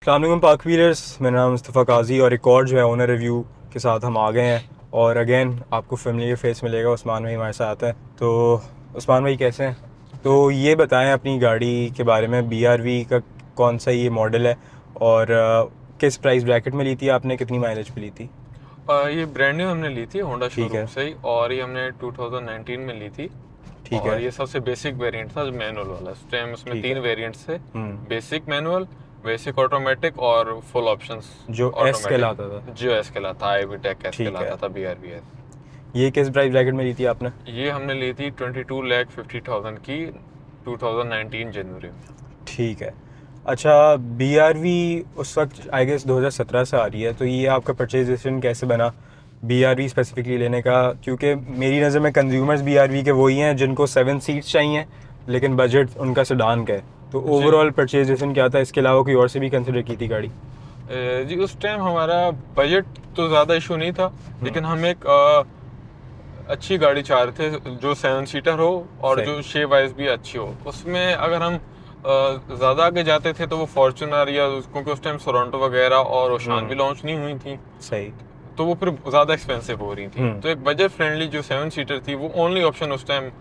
अस्सलाम वालेकुम पाक व्हीलर्स, मेरा नाम मुस्तफ़ा काजी और एक और जो है ओनर रिव्यू के साथ हम आ गए हैं। और अगेन आपको फेमिलियर फेस मिलेगा, उस्मान भाई हमारे साथ हैं। तो उस्मान भाई कैसे हैं? तो ये बताएं अपनी गाड़ी के बारे में, BRV का कौन सा ये मॉडल है और किस प्राइस ब्रैकेट में ली थी आपने, कितनी माइलेज पे ली थी? ये ब्रांड न्यू हमने ली थी होंडा ठीक शोरूम है। से ही, और ये हमने 2019 में ली थी। ठीक और है। ये सबसे बेसिक वेरिएंट था जो मैनुअल वाला। उस टाइम उसमें ठीक तीन है। वेरिएंट्स थे। हम्म। बेसिक मैनुअल, बेसिक ऑटोमेटिक और फुल ऑप्शंस जो एस ऑटोमेटिक। कहलाता था। जो एस कहलाता, आई टेक एस ठीक है। कहलाता था, BRV एस। ये किस प्राइस ब्रैकेट में ली थी आपने? ये हमने ली थी 22,50,000 की 2019 जनवरी में। ठीक है। अच्छा, BRV उस वक्त आई गेस 2017 से आ रही है, तो ये आपका परचेज डिसीजन कैसे बना BRV स्पेसिफिकली लेने का? क्योंकि मेरी नज़र में कंज्यूमर्स BRV के वही हैं जिनको 7 सीट्स चाहिए लेकिन बजट उनका सेडान का है। तो जी ओवरऑल परचेज डिसीजन क्या था? इसके अलावा कोई और से भी कंसिडर की थी गाड़ी? जी, उस टाइम हमारा बजट तो ज़्यादा इशू नहीं था, लेकिन हम एक अच्छी गाड़ी चाह रहे थे जो 7 सीटर हो और सही। जो शेप वाइज भी अच्छी हो। उसमें अगर हम ज़्यादा आगे जाते थे तो वो फॉर्च्यूनर या क्योंकि उस टाइम सोरांटो वगैरह और ओशान भी लॉन्च नहीं हुई थी, सही। तो वो फिर ज़्यादा एक्सपेंसिव हो रही थी। हम्म। तो एक बजट फ्रेंडली जो 7 सीटर थी, वो ओनली ऑप्शन उस टाइम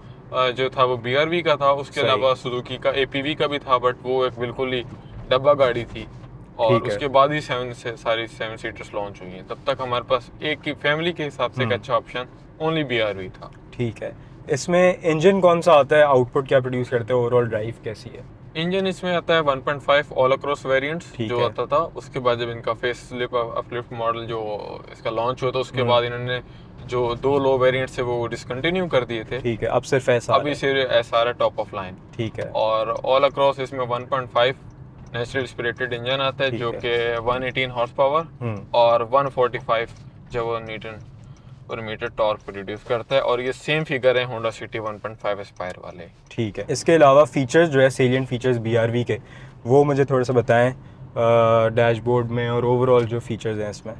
जो था वो BRV का था। उसके सही। अलावा सुजुकी का APV का भी था, बट वो एक बिल्कुल ही डब्बा गाड़ी थी। और ठीक है। उसके बाद ही सारी 7 सीटर्स लॉन्च हुई हैं। तब तक हमारे पास एक की फैमिली के हिसाब से एक हम्म। अच्छा ऑप्शन ओनली BRV था। ठीक है। इसमें इंजन कौन सा आता है, आउटपुट क्या प्रोड्यूस करते हैं, ओवरऑल ड्राइव कैसी है? इंजन इसमें आता है 1.5 ऑल अक्रॉस वेरिएंट्स ठीक जो है। आता था। उसके बाद जब इनका फेस अपलिफ्ट मॉडल जो इसका लॉन्च हुआ, तो उसके हम्म। बाद इन्होंने जो दो लो वेरिएंट्स थे वो डिसकंटिन्यू कर दिए थे। ठीक है, अब सिर्फ ऐसा आ अभी रहा है। सिर्फ SR है टॉप ऑफ लाइन। ठीक है। और ऑल अक्रॉस इसमें 1.5 नेचुरल स्पिरिटेड इंजन आता है, जो ठीक है। कि 118 हॉर्स पावर हम्म। और 145 जो न्यूटन पर मीटर टॉर्क प्रोड्यूस करता है। और ये सेम फिगर है होंडा सिटी 1.5 एस्पायर वाले। ठीक है। इसके अलावा फीचर्स जो है, सेलिएंट फीचर्स BRV के, वो मुझे थोड़ा सा बताएं डैशबोर्ड में और ओवरऑल जो फीचर्स हैं इसमें।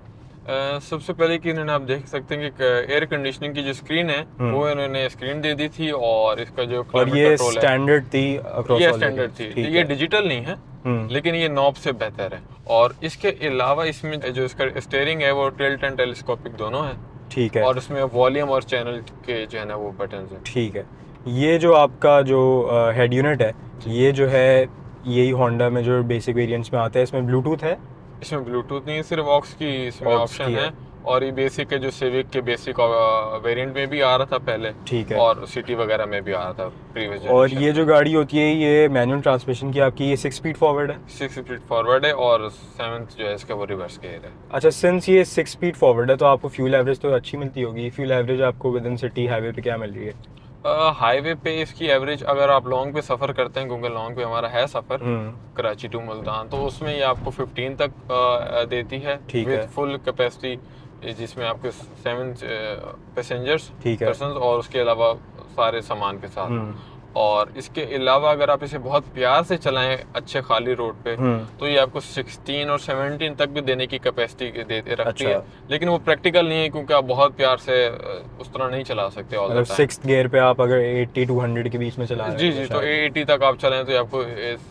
सबसे पहले कि इन्होंने, आप देख सकते हैं कि एयर कंडीशनिंग की जो स्क्रीन है वो इन्होंने स्क्रीन दे दी थी। और इसका जो और क्लाइमेट ये कंट्रोल है, स्टैंडर्ड थी अक्रॉस ये ऑल स्टैंडर्ड वेरिएंट्स? थी। ठीक ये है। डिजिटल नहीं है, हम्म। लेकिन ये नॉब से बेहतर है। और इसके अलावा इसमें जो इसका स्टीयरिंग है वो टिल्ट एंड टेलीस्कोपिक दोनों है। ठीक है। और इसमें वॉल्यूम और चैनल के जो है ना वो बटन है। ठीक है। ये जो आपका जो हेड यूनिट है, जी, ये जो है, यही होंडा में जो बेसिक वेरिएंट्स में आता है, इसमें ब्लूटूथ है? इसमें ब्लूटूथ नहीं है, सिर्फ ऑक्स की इसमें ऑक्स की ऑप्शन है। है। और ये बेसिक है, जो सिविक के बेसिक वेरिएंट में भी आ रहा था पहले, ठीक है। और सिटी वगैरह में भी आ रहा था प्रीवियस और जनरेशन ये में। जो गाड़ी होती है, ये मैनुअल ट्रांसमिशन की आपकी, ये 6 स्पीड फॉरवर्ड है? 6 स्पीड फॉरवर्ड है, और 7th जो है इसका वो रिवर्स गेयर है। अच्छा, सिंस ये 6 स्पीड फॉरवर्ड है तो आपको फ्यूल एवरेज तो अच्छी मिलती होगी। फ्यूल एवरेज आपको विद इन सिटी हाईवे पे क्या मिल रही है? हाईवे पे इसकी एवरेज, अगर आप लॉन्ग पे सफ़र करते हैं, क्योंकि लॉन्ग पे हमारा है सफ़र हम्म। कराची टू मुल्तान, तो उसमें ये आपको 15 तक देती है ठीक विद है। फुल कैपेसिटी, जिसमें आपके 7 पैसेंजर्स ठीक है। पर्सन और उसके अलावा सारे सामान के साथ। हम्म। और इसके अलावा अगर आप इसे बहुत प्यार से चलाएं अच्छे खाली रोड पे, हम्म। तो ये आपको 16 और 17 तक भी देने की कैपेसिटी रखती अच्छा, है। लेकिन वो प्रैक्टिकल नहीं है, क्योंकि आप बहुत प्यार से उस तरह नहीं चला सकते ऑल मतलब द टाइम। 6th गियर पे आप अगर 80 to 100 के बीच में चला रहे जी हैं तो जी, तो शायद। 80 तक आप चलें तो आपको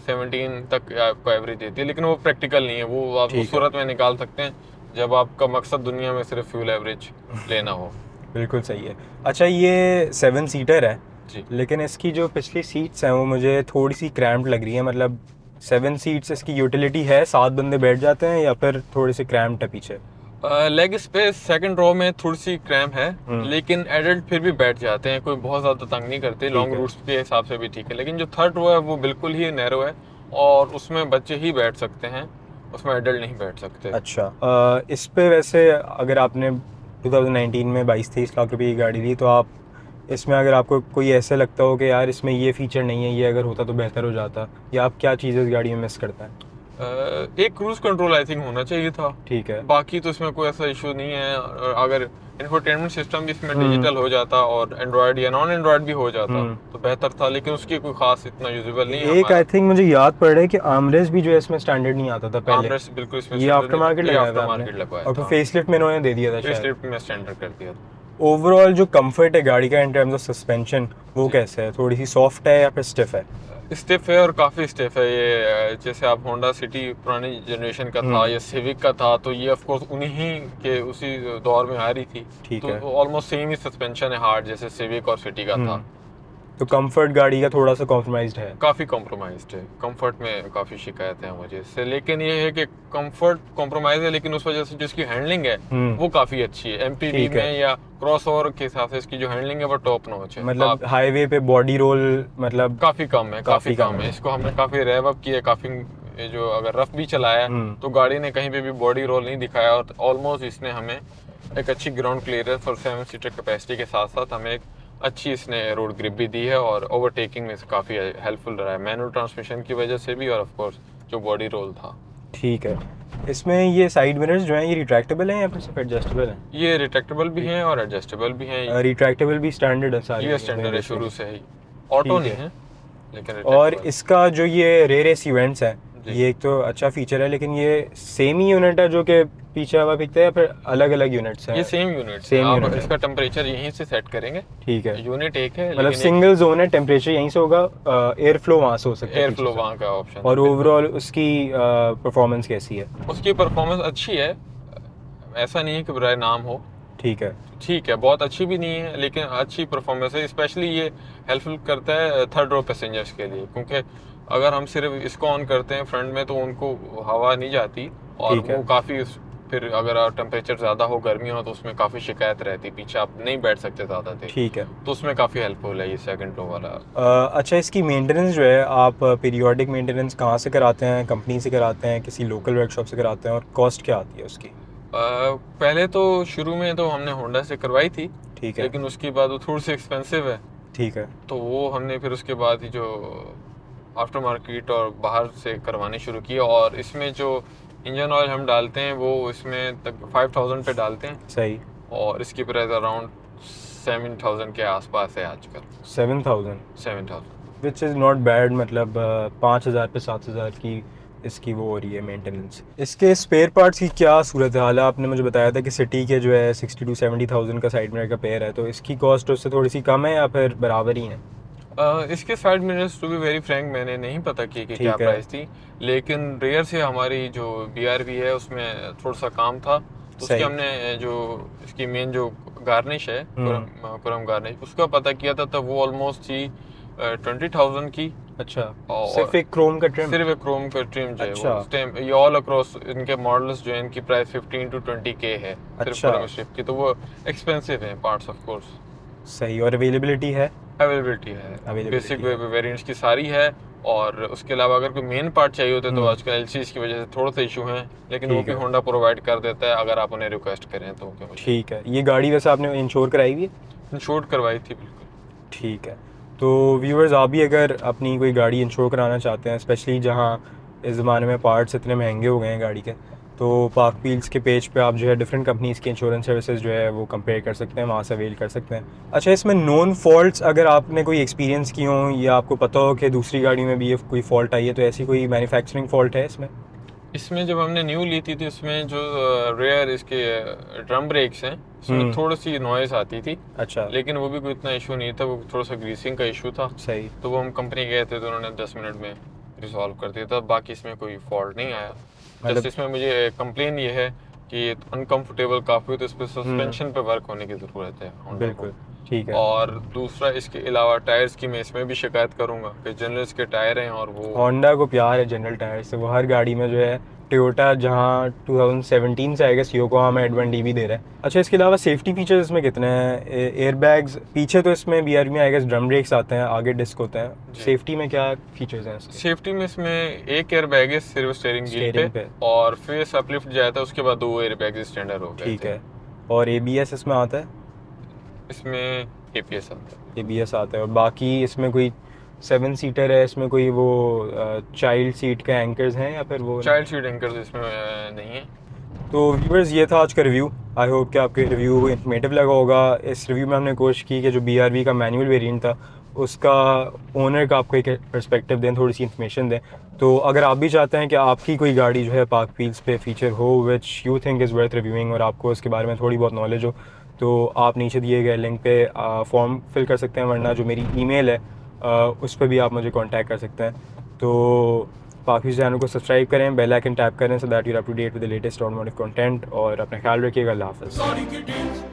17 तक आपको एवरेज देती है। लेकिन वो प्रैक्टिकल नहीं है, वो आप उस ठीक है। सूरत में निकाल सकते हैं जब आपका मकसद दुनिया में सिर्फ फ्यूल एवरेज लेना हो। बिल्कुल सही है। अच्छा, ये 7 सीटर है, जी, लेकिन इसकी जो पिछली सीट्स हैं वो मुझे थोड़ी सी क्रैम्प्ड लग रही है। मतलब 7 सीट्स इसकी यूटिलिटी है, 7 बंदे बैठ जाते हैं, या फिर थोड़ी सी क्रैम्प्ड है पीछे? लेग स्पेस सेकंड रो में थोड़ी सी क्रैम्प है, हम्म। लेकिन एडल्ट फिर भी बैठ जाते हैं, कोई बहुत ज़्यादा तंग नहीं करते। ठीक लॉन्ग है। रूट्स के हिसाब से भी ठीक है। लेकिन जो थर्ड रो है वो बिल्कुल ही नैरो है, और उसमें बच्चे ही बैठ सकते हैं, उसमें एडल्ट नहीं बैठ सकते। अच्छा, इस पे वैसे अगर आपने 2019 में 22-23 लाख रुपए की गाड़ी ली, तो आप इसमें अगर आपको कोई ऐसा लगता हो कि यार इसमें ये फीचर नहीं है, ये अगर होता तो बेहतर हो जाता, या आप क्या चीज़ें इस गाड़ी में मिस करते हैं? एक क्रूज कंट्रोल आई थिंक होना चाहिए था। ठीक है। बाकी तो इसमें कोई ऐसा इशू नहीं है। अगर इंफोटेनमेंट सिस्टम भी इसमें हम्म। डिजिटल हो जाता और एंड्रॉयड या नॉन एंड्रॉयड भी हो जाता हम्म। तो बेहतर था, लेकिन उसकी कोई खास इतना यूजेबल नहीं है एक आई हमारा। थिंक मुझे याद पड़ रहा है कि आर्मरेस्ट भी जो है इसमें स्टैंडर्ड नहीं आता था पहले। आर्मरेस्ट बिल्कुल इसमें ये स्टैंडर्ड आफ्टर नहीं मार्केट था, ये लगाया आफ्टर था आपने, मार्केट लगवाया और फिर था। फेसलिफ्ट में इन्होंने दे दिया था शायद। फेसलिफ्ट में स्टैंडर्ड कर दिया था। ओवरऑल जो कंफर्ट है गाड़ी का इन टर्म्स ऑफ सस्पेंशन, वो कैसे है? थोड़ी सी सॉफ्ट है या फिर स्टिफ है? स्टेप है और काफ़ी स्टेप है ये। जैसे आप होंडा सिटी पुरानी जनरेशन का था या सिविक का था, तो ये ऑफ कोर्स उन्हीं के उसी दौर में आ रही थी। ठीक तो है। ऑलमोस्ट सेम ही सस्पेंशन है हार्ड, जैसे सिविक और सिटी का था। तो कंफर्ट गाड़ी का थोड़ा सा कॉम्प्रोमाइज्ड है। काफ़ी कॉम्प्रोमाइज्ड है, कंफर्ट में काफ़ी शिकायतें हैं मुझे इससे, लेकिन ये है कि कंफर्ट कॉम्प्रोमाइज है, लेकिन उस वजह से जो इसकी हैंडलिंग है वो काफ़ी अच्छी है। एमपीवी ठीक है। में या क्रॉसओवर के हिसाब से इसकी जो हैंडलिंग है वो टॉप नॉच है। मतलब हाईवे पे बॉडी रोल मतलब काफ़ी कम है, काफ़ी कम है। है। इसको हमने काफ़ी रैव अप किया, काफ़ी जो अगर रफ भी चलाया तो गाड़ी ने कहीं पे भी बॉडी रोल नहीं दिखाया, और ऑलमोस्ट इसने हमें एक अच्छी ग्राउंड क्लियरेंस और 7 सीटर कैपेसिटी के साथ साथ हमें एक अच्छी इसने रोड ग्रिप भी दी है, और ओवरटेकिंग में काफ़ी हेल्पफुल रहा है मैनुअल ट्रांसमिशन की वजह से भी, और ऑफ कोर्स जो बॉडी रोल था। ठीक है। इसमें ये साइड मिरर्स जो हैं ये रिट्रैक्टेबल हैं या फिर सिर्फ एडजस्टेबल हैं? ये रिट्रैक्टेबल भी हैं और एडजस्टेबल भी हैं। रिट्रैक्टेबल भी स्टैंडर्ड है सारे? ये स्टैंडर्ड है शुरू से ही, ऑटो नहीं है लेकिन और retractable। इसका जो ये रेयर एसी वेंट्स हैं, जी। ये एक तो अच्छा फीचर है, लेकिन ये सेम ही यूनिट है जो कि पीछे हवा फेंकता है या फिर अलग अलग यूनिट्स हैं? ये सेम यूनिट सेम आप यूनिट है। इसका टेम्परेचर यहीं से सेट करेंगे। ठीक है। यूनिट एक है, मतलब लेकिन सिंगल जोन है, टेम्परेचर यहीं से होगा, एयर फ्लो वहाँ से हो सकता है एयर पीछे फ्लो से। वहाँ का ऑप्शन और ओवरऑल उसकी परफॉर्मेंस कैसी है? उसकी परफॉर्मेंस अच्छी है, ऐसा नहीं है कि बुरा नाम हो। ठीक है। ठीक है, बहुत अच्छी भी नहीं है लेकिन अच्छी परफॉर्मेंस है। स्पेशली ये हेल्पफुल करता है थर्ड रो पैसेंजर्स के लिए, क्योंकि अगर हम सिर्फ इसको ऑन करते हैं फ्रंट में तो उनको हवा नहीं जाती, और ठीक है। वो काफ़ी फिर अगर टेम्परेचर ज़्यादा हो, गर्मी हो, तो उसमें काफ़ी शिकायत रहती है, पीछे आप नहीं बैठ सकते ज़्यादा देर। ठीक है। तो उसमें काफ़ी हेल्पफुल है ये सेकंड रो वाला। अच्छा, इसकी मेंटेनेंस जो है आप पीरियोडिक मेंटेनेंस कहाँ से कराते हैं? कंपनी से कराते हैं, किसी लोकल वर्कशॉप से कराते हैं, और कॉस्ट क्या आती है उसकी? पहले तो शुरू में तो हमने होंडा से करवाई थी, ठीक है। लेकिन उसके बाद वो थोड़ी सी एक्सपेंसिव है, ठीक है। तो वो हमने फिर उसके बाद ही जो आफ्टर मार्केट और बाहर से करवाने शुरू किए। और इसमें जो इंजन ऑयल हम डालते हैं वो इसमें तक 5000 पे डालते हैं, सही। और इसकी प्राइस अराउंड 7000 के आसपास है आजकल। 7000 7000 विच इज़ नॉट बैड। मतलब 5000 पे 7000 की इसकी वो हो रही है मेंटेनेंस। इसके स्पेयर पार्ट्स की क्या सूरत हाल है? आपने मुझे बताया था कि सिटी के जो है 60 to 70,000 का साइड मिरर का पेयर है, तो इसकी कॉस्ट उससे थोड़ी सी कम है या फिर बराबर ही है? इसके side mirrors to be very frank मैंने नहीं पता कि क्या ठीक है। प्राइस थी, लेकिन रेयर से हमारी जो BRV है उसमें थोड़ा सा काम था, तो उसकी सही। हमने जो इसकी मेन जो गार्निश है कुरम गार्निश, उसका पता किया था, तब वो ऑलमोस्ट थी 20,000 की। अच्छा, और सिर्फ एक क्रोम का ट्रिम? सिर्फ एक क्रोम का ट्रिम जो है अच्छा। वो उस टाइम ये ऑल अक्रॉस इनके मॉडल्स जो है इनकी प्राइस 15 to 20K है सिर्फ अच्छा। कुरम स्ट्रिप की, तो वो एक्सपेंसिव है पार्ट्स ऑफ कोर्स। सही। और अवेलेबिलिटी है? अवेलेबिलिटी है, बेसिक है। वेरिएंट्स की सारी है, और उसके अलावा अगर कोई मेन पार्ट चाहिए होते तो आजकल LCs की वजह से थोड़ा सा इशू है, लेकिन वो ठीक भी है। होंडा प्रोवाइड कर देता है अगर आप उन्हें रिक्वेस्ट करें तो। ठीक है। ये गाड़ी वैसे आपने इंश्योर कराई हुई है? इंश्योर करवाई थी बिल्कुल। ठीक है। तो व्यूअर्स, आप भी अगर अपनी कोई गाड़ी इंश्योर कराना चाहते हैं, स्पेशली जहां इस ज़माने में पार्ट्स इतने महंगे हो गए हैं गाड़ी के, तो पार्क व्हील्स के पेज पे आप जो है डिफरेंट कंपनीज़ की इंश्योरेंस सर्विसेज जो है वो कंपेयर कर सकते हैं, वहाँ से अवेल कर सकते हैं। अच्छा, इसमें नोन फॉल्ट्स अगर आपने कोई एक्सपीरियंस की हों या आपको पता हो कि दूसरी गाड़ी में भी ये कोई फॉल्ट आई है, तो ऐसी कोई मैन्युफैक्चरिंग फॉल्ट है इसमें? इसमें जब हमने न्यू ली थी तो इसमें जो रेयर इसके ड्रम ब्रेक्स हैं इसमें थोड़ी सी नॉइस आती थी। अच्छा। लेकिन वो भी कोई इतना इशू नहीं था, वो थोड़ा सा ग्रीसिंग का इशू था। सही। तो वो हम कंपनी गए थे तो उन्होंने 10 मिनट में रिजॉल्व कर दिया था, बाकी इसमें कोई फॉल्ट नहीं आया। जस्ट इसमें मुझे कंप्लेन ये है कि अनकंफर्टेबल काफ़ी, तो इस पर सस्पेंशन पे वर्क होने की ज़रूरत है Honda को। बिल्कुल। ठीक है। और दूसरा इसके अलावा टायर्स की मैं इसमें भी शिकायत करूंगा कि जनरल के टायर हैं, और वो होंडा को प्यार है जनरल टायर से, वो हर गाड़ी में जो है टोयोटा जहाँ 2017 से आएगा योकोहामा में एडवांस भी दे रहा है। अच्छा, इसके अलावा सेफ्टी फीचर्स इसमें कितने हैं? एयर बैग्स पीछे तो इसमें BRV में आएगा, ड्रम ब्रेक्स आते हैं, आगे डिस्क होते हैं। सेफ्टी में क्या फीचर्स हैं इसके? सेफ्टी में इसमें एक एयर बैग है सिर्फ स्टीयरिंग व्हील पे, और फेस अपलिफ्ट जाता है उसके बाद 2 एयर बैग स्टैंडर्ड हो गए। ठीक है। और ABS इसमें आता है? इसमें ABS आता है। ABS आता है। और बाकी इसमें कोई 7 सीटर है, इसमें कोई वो चाइल्ड सीट के एंकर्स हैं या फिर वो? चाइल्ड सीट एंकर्स इसमें नहीं है। तो व्यूअर्स, ये था आज का रिव्यू। आई होप कि आपको रिव्यू इन्फॉर्मेटिव लगा होगा। इस रिव्यू में हमने कोशिश की कि जो BRV का मैनुअल वेरिएंट था उसका ओनर का आपको एक पर्सपेक्टिव दें, थोड़ी सी इन्फॉर्मेशन दें। तो अगर आप भी चाहते हैं कि आपकी कोई गाड़ी जो है पार्क व्हील्स पे फीचर हो which you think is worth reviewing, और आपको उसके बारे में थोड़ी बहुत नॉलेज हो, तो आप नीचे दिए गए लिंक पे फॉर्म फिल कर सकते हैं, वरना जो मेरी ईमेल है उस पर भी आप मुझे कांटेक्ट कर सकते हैं। तो पाकिस्तान चैनल को सब्सक्राइब करें, बेल आइकन टैप करें, so that you are up to date with the latest automotive content. और अपना ख्याल रखिएगा। अल्लाह हाफ़िज़।